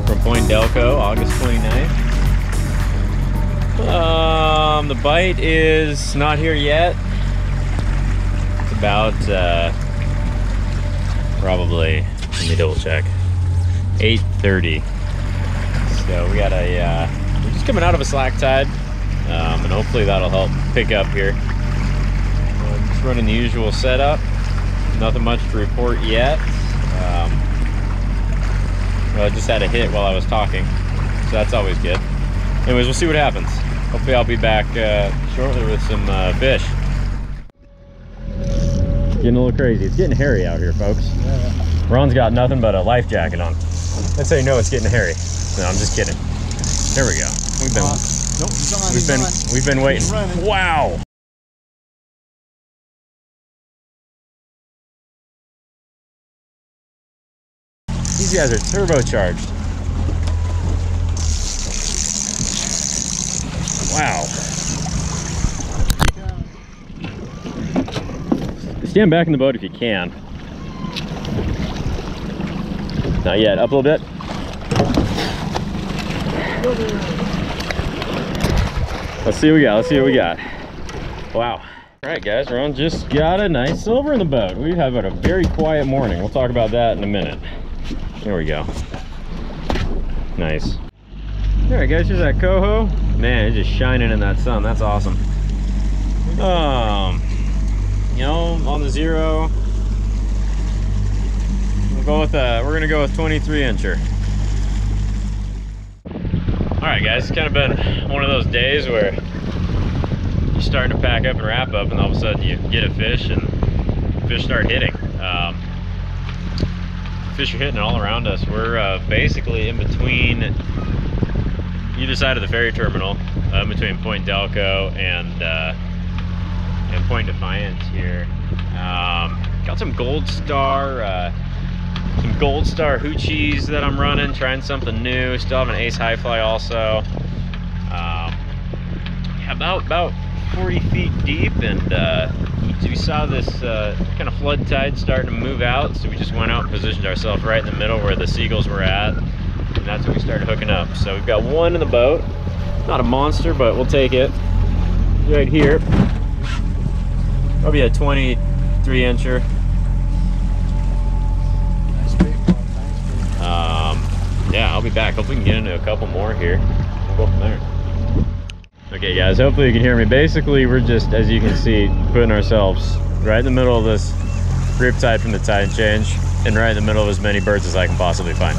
from Point Delco, August 29th. The bite is not here yet. It's about probably, let me double check, 8:30. So we got we're just coming out of a slack tide, and hopefully that'll help pick up here. Just running the usual setup. Nothing much to report yet. Well, I just had a hit while I was talking, so that's always good. Anyways, we'll see what happens. Hopefully I'll be back shortly with some fish. Getting a little crazy. It's getting hairy out here, folks. Yeah. Ron's got nothing but a life jacket on. That's how you know it's getting hairy. No, I'm just kidding. There we go. We've been waiting. Wow. These guys are turbocharged. Wow. Stand back in the boat if you can. Not yet. Up a little bit. Let's see what we got. Let's see what we got. Wow. All right, guys. Ron just got a nice silver in the boat. We've had a very quiet morning. We'll talk about that in a minute. There we go. Nice. All right, guys. Here's that coho. Man, it's just shining in that sun. That's awesome. You know, on the zero, we'll go with we're gonna go with 23 incher. All right, guys. It's kind of been one of those days where you're starting to pack up and wrap up, and all of a sudden you get a fish, and fish start hitting. Fish are hitting all around us. We're basically in between either side of the ferry terminal, between Point Delco and Point Defiance here. Got some Gold Star hoochies that I'm running, trying something new. Still have an Ace High Fly also. Yeah, about 40 feet deep, and we saw this kind of flood tide starting to move out, so we just went out and positioned ourselves right in the middle where the seagulls were at, and that's when we started hooking up. So we've got one in the boat, not a monster, but we'll take it. Right here, probably a 23 incher. Yeah, I'll be back. Hopefully we can get into a couple more here. We'll go from there. Okay, guys, hopefully you can hear me. Basically, we're just, as you can see, putting ourselves right in the middle of this riptide from the tide change, and right in the middle of as many birds as I can possibly find.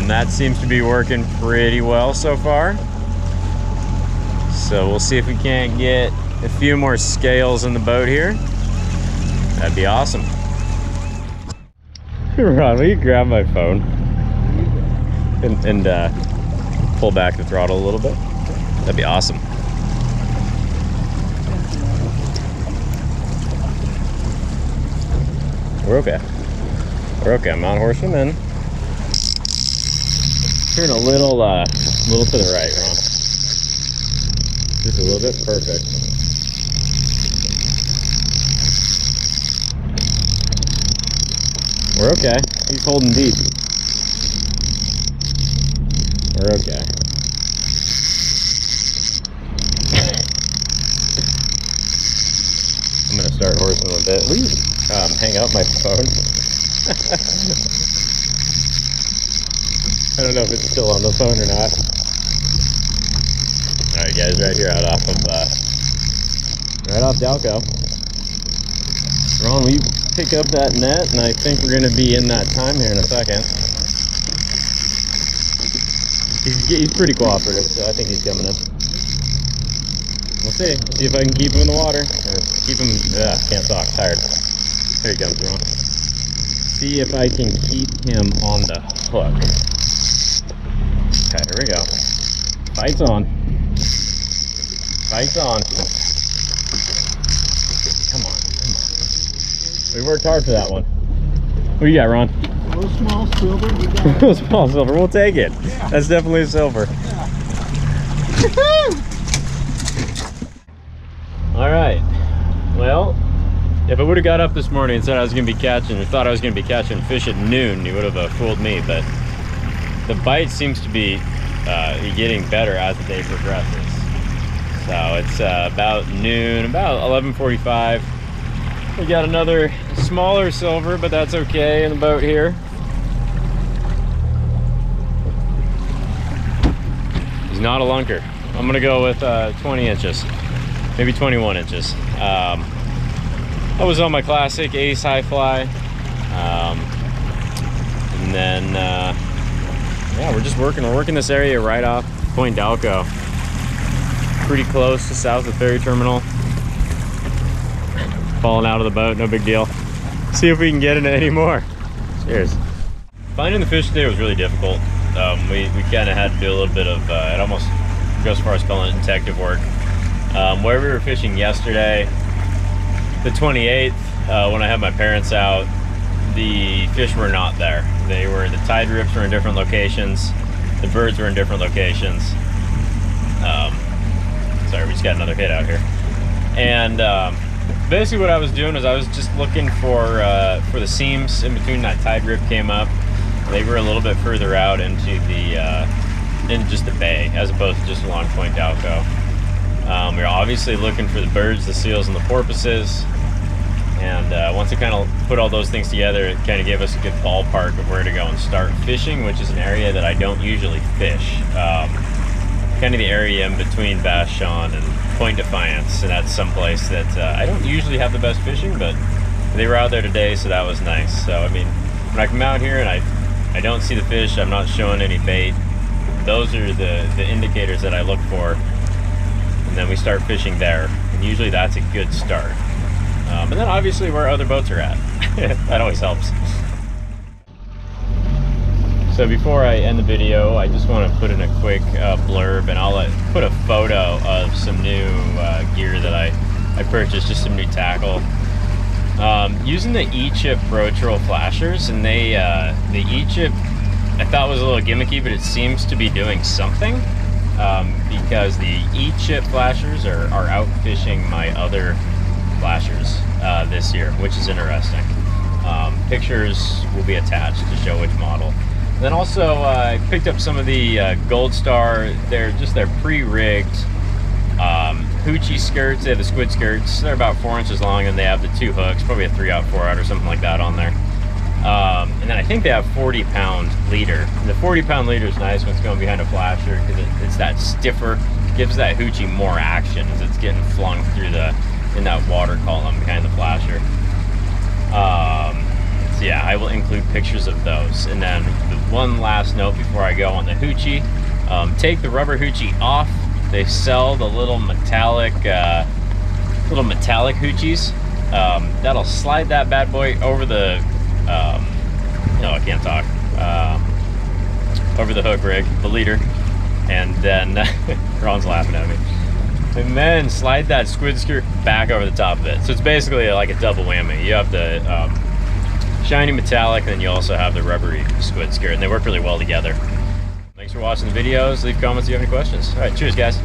That seems to be working pretty well so far. So we'll see if we can't get a few more scales in the boat here. That'd be awesome. Ron, will you grab my phone and pull back the throttle a little bit? That'd be awesome. We're okay. We're okay. I'm not horsing in. Turn a little to the right, Ron. Just a little bit. Perfect. We're okay. He's holding deep. We're okay. I'm gonna start horsing a bit. Will you hang up my phone? I don't know if it's still on the phone or not. All right, guys, right here right off Delco. Ron, will you pick up that net? And I think we're gonna be in that time here in a second. He's pretty cooperative, so I think he's coming in. We'll see. See if I can keep him in the water. Or keep him, can't talk, tired. Here he comes, Ron. See if I can keep him on the hook. Okay, here we go. Fight's on. Fight's on. Come on, come on. We worked hard for that one. What do you got, Ron? A little small silver. We got a little small silver. We'll take it. Yeah. That's definitely a silver. Yeah. All right. Well, if I would have got up this morning and said I was going to be catching, or thought I was going to be catching fish at noon, you would have fooled me. But the bite seems to be getting better as the day progresses. So it's about noon, about 11:45. We got another smaller silver, but that's okay in the boat here. He's not a lunker. I'm gonna go with 20 inches, maybe 21 inches. I was on my classic Ace high fly. And then, yeah, we're working this area right off Point Dalco. Pretty close to south of Ferry Terminal. Falling out of the boat, no big deal. See if we can get into any more. Cheers. Finding the fish today was really difficult. We kind of had to do a little bit of, it almost goes as far as calling it detective work. Where we were fishing yesterday, the 28th, when I had my parents out, the fish were not there. The tide rips were in different locations. The birds were in different locations. Sorry, we just got another hit out here. And basically what I was doing is I was just looking for the seams in between that tide rip came up. They were a little bit further out into just the bay, as opposed to just along Point Dalco. We were obviously looking for the birds, the seals, and the porpoises. And once I kind of put all those things together, it kind of gave us a good ballpark of where to go and start fishing, which is an area that I don't usually fish. Kind of the area in between Vashon and Point Defiance, and that's someplace that I don't usually have the best fishing, but they were out there today, so that was nice. So I mean, when I come out here and I don't see the fish, I'm not showing any bait, those are the indicators that I look for, and then we start fishing there, and usually that's a good start. And then obviously where other boats are at. That always helps. So before I end the video, I just want to put in a quick blurb, and I'll put a photo of some new gear that I purchased, just some new tackle. Using the E-Chip Broach Roll flashers, and the E-Chip I thought was a little gimmicky, but it seems to be doing something, because the E-Chip flashers are out fishing my other flashers this year, which is interesting. Pictures will be attached to show which model. And then also I picked up some of the Gold Star. They're pre-rigged hoochie skirts. They have the squid skirts. They're about 4 inches long, and they have the 2 hooks, probably a 3-aught, 4-aught or something like that on there. And then I think they have 40-pound leader. And the 40-pound leader is nice when it's going behind a flasher, because it's that stiffer, gives that hoochie more action as it's getting flung through in that water column behind the flasher. So yeah, I will include pictures of those. And then the one last note before I go on the hoochie, take the rubber hoochie off. They sell the little metallic hoochies. That'll slide that bad boy over the, no, I can't talk, over the hook rig, the leader, and then, Ron's laughing at me. And then slide that squid skirt back over the top of it. So it's basically like a double whammy. You have the shiny metallic, and then you also have the rubbery squid skirt, and they work really well together. Thanks for watching the videos. Leave comments if you have any questions. All right, cheers guys.